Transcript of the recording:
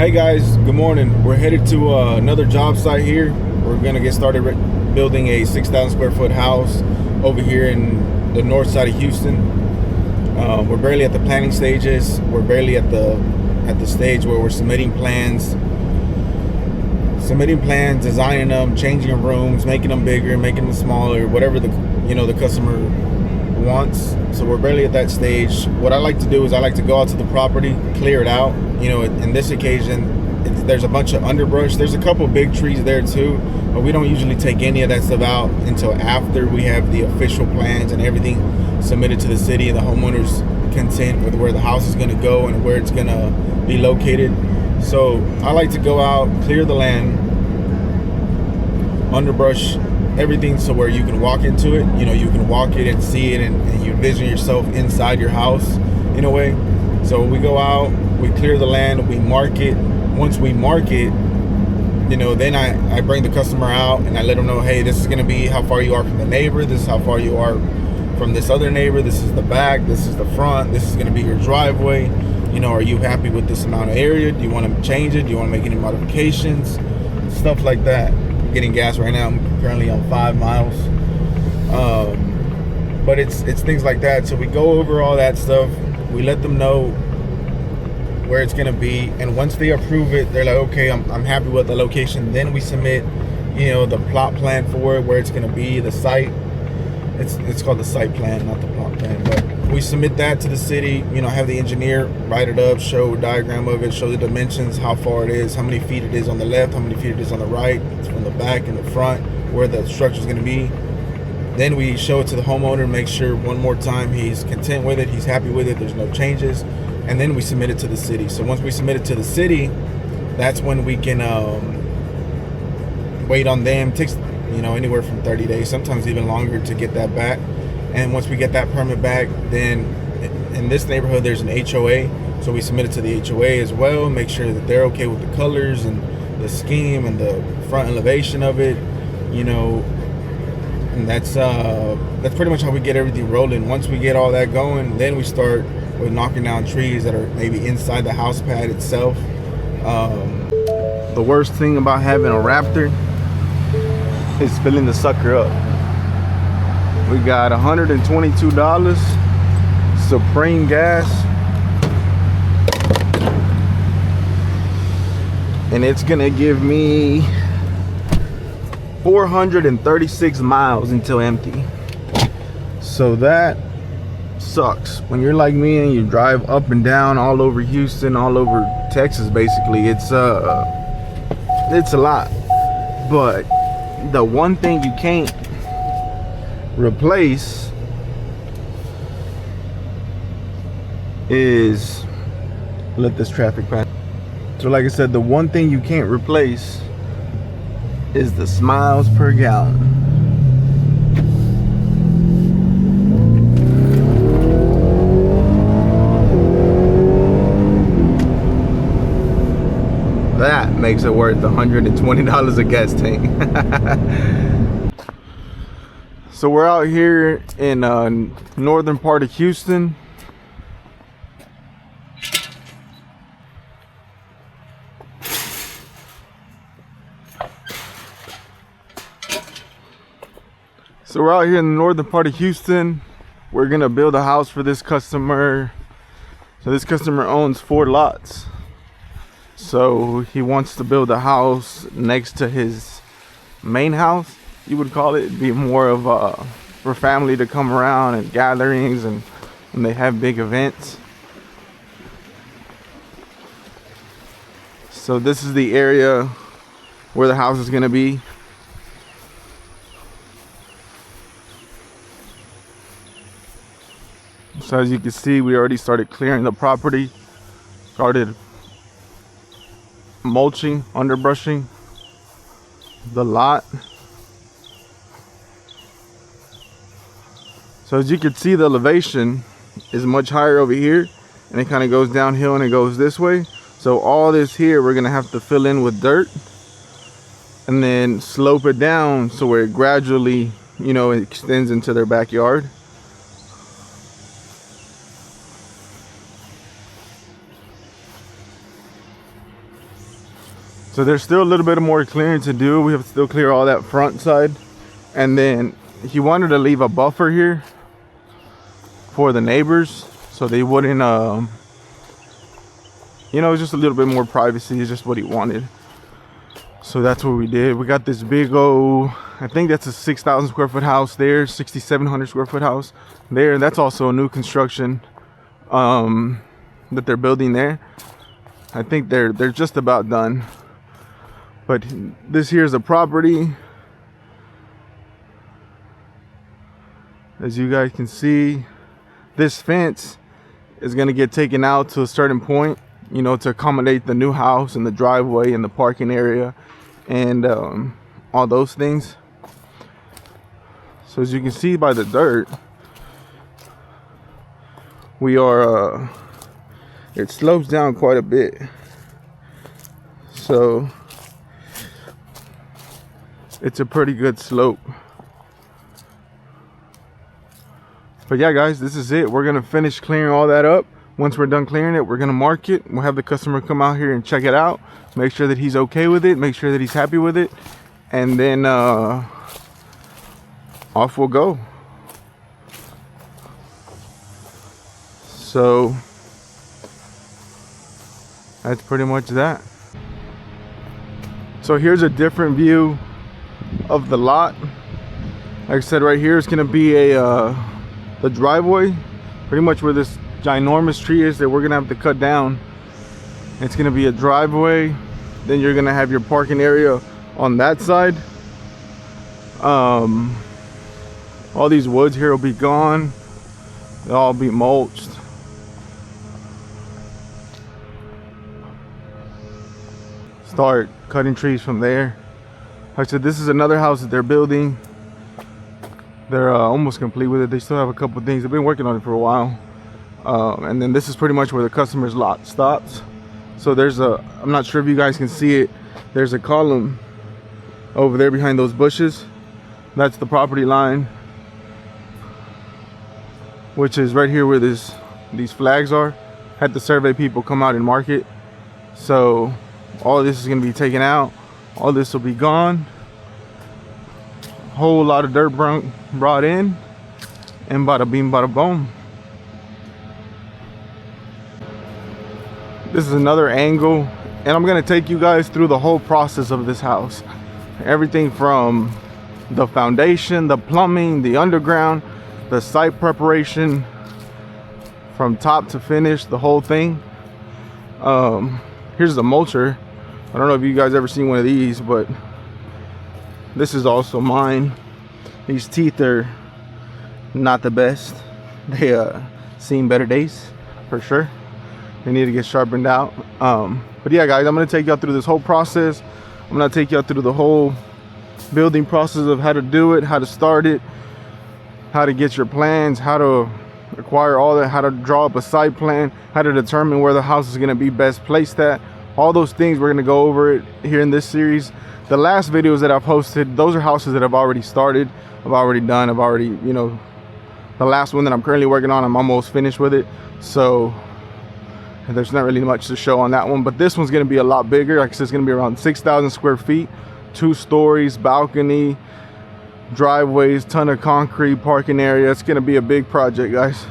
Hey guys, good morning. We're headed to another job site here. We're gonna get started building a 6,000 square foot house over here in the north side of Houston. We're barely at the planning stages. We're barely at the stage where we're submitting plans, designing them, changing rooms, making them bigger, making them smaller, whatever the customer wants. So we're barely at that stage. What I like to do is I like to go out to the property, clear it out. In this occasion, there's a bunch of underbrush. There's a couple big trees there too, but we don't usually take any of that stuff out until after we have the official plans and everything submitted to the city and the homeowner's consent with where the house is going to go and where it's going to be located. So I like to go out, clear the land, underbrush everything, so where you can walk into it, you can walk it and see it, and you envision yourself inside your house in a way. So we go out, we clear the land, we mark it. Once we mark it, then I bring the customer out and I let them know, hey, this is going to be how far you are from the neighbor, this is how far you are from this other neighbor, this is the back, this is the front, this is going to be your driveway. Are you happy with this amount of area? Do you want to change it? Do you want to make any modifications? Stuff like that. I'm getting gas right now. I'm currently on 5 miles. But it's things like that. So we go over all that stuff. We let them know where it's gonna be, and once they approve it, they're like, okay, I'm happy with the location. Then we submit, the plot plan for it, where it's gonna be, the site. It's called the site plan, not the plot plan. But we submit that to the city. Have the engineer write it up, show a diagram of it, show the dimensions, how far it is, how many feet it is on the left, how many feet it is on the right, from the back and the front, where the structure is gonna be. Then we show it to the homeowner, make sure one more time he's content with it, he's happy with it, there's no changes, and then we submit it to the city. So once we submit it to the city, that's when we can wait on them. It takes anywhere from 30 days, sometimes even longer, to get that back. And once we get that permit back, then in this neighborhood there's an HOA, so we submit it to the HOA as well, make sure that they're okay with the colors and the scheme and the front elevation of it, and that's pretty much how we get everything rolling. Once we get all that going, then we start with knocking down trees that are maybe inside the house pad itself. The worst thing about having a Raptor is filling the sucker up. We got $122 Supreme gas, and it's gonna give me 436 miles until empty. So that sucks. When you're like me and you drive up and down all over Houston, all over Texas, basically, it's a lot. But the one thing you can't replace is, let this traffic pass. So like I said, the one thing you can't replace is the miles per gallon. That makes it worth $120 a gas tank. So we're out here in northern part of Houston. So we're out here in the northern part of Houston. We're gonna build a house for this customer. So this customer owns 4 lots. So he wants to build a house next to his main house, you would call it. It'd be more of for family to come around and gatherings, and when they have big events. So this is the area where the house is gonna be. So as you can see, we already started clearing the property, started mulching, underbrushing the lot. So as you can see, the elevation is much higher over here, and it kind of goes downhill and it goes this way. So all this here we're gonna have to fill in with dirt and then slope it down so where it gradually, it extends into their backyard. So there's still a little bit of more clearing to do. We have to still clear all that front side. And then he wanted to leave a buffer here for the neighbors so they wouldn't, you know, just a little bit more privacy is just what he wanted. So that's what we did. We got this big old, I think that's a 6,000 square foot house there, 6,700 square foot house there. That's also a new construction that they're building there. I think they're just about done. But this here is a property. As you guys can see, this fence is gonna get taken out to a certain point, you know, to accommodate the new house and the driveway and the parking area and all those things. So as you can see by the dirt, we are, it slopes down quite a bit. So it's a pretty good slope. But yeah, guys, this is it. We're gonna finish clearing all that up. Once we're done clearing it, we're gonna mark it. We'll have the customer come out here and check it out, make sure that he's okay with it, make sure that he's happy with it, and then off we'll go. So that's pretty much that. So here's a different view of the lot. Like I said, right here is gonna be a the driveway, pretty much where this ginormous tree is that we're gonna have to cut down. It's gonna be a driveway. Then you're gonna have your parking area on that side. All these woods here will be gone. They'll all be mulched. Start cutting trees from there. Like I said, this is another house that they're building. They're almost complete with it. They still have a couple things. They've been working on it for a while. And then this is pretty much where the customer's lot stops. So there's a, I'm not sure if you guys can see it, there's a column over there behind those bushes. That's the property line, which is right here where these flags are. Had the survey people come out and mark it. So all this is going to be taken out. All this will be gone. Whole lot of dirt brought in, and bada bing bada boom. This is another angle, and I'm gonna take you guys through the whole process of this house. Everything from the foundation, the plumbing, the underground, the site preparation, from top to finish, the whole thing. Here's the mulcher. I don't know if you guys ever seen one of these, but this is also mine. These teeth are not the best. They seen better days for sure. They need to get sharpened out. But yeah, guys, I'm gonna take y'all through this whole process. I'm gonna take y'all through the whole building process of how to do it, how to start it, how to get your plans, how to acquire all that, how to draw up a site plan, how to determine where the house is gonna be best placed at. All those things, we're gonna go over it here in this series. The last videos that I posted, those are houses that I've already started, I've already done, I've already, you know, the last one that I'm currently working on, I'm almost finished with it. So there's not really much to show on that one, but this one's gonna be a lot bigger. Like I said, it's gonna be around 6,000 square feet, 2 stories, balcony, driveways, ton of concrete, parking area. It's gonna be a big project, guys.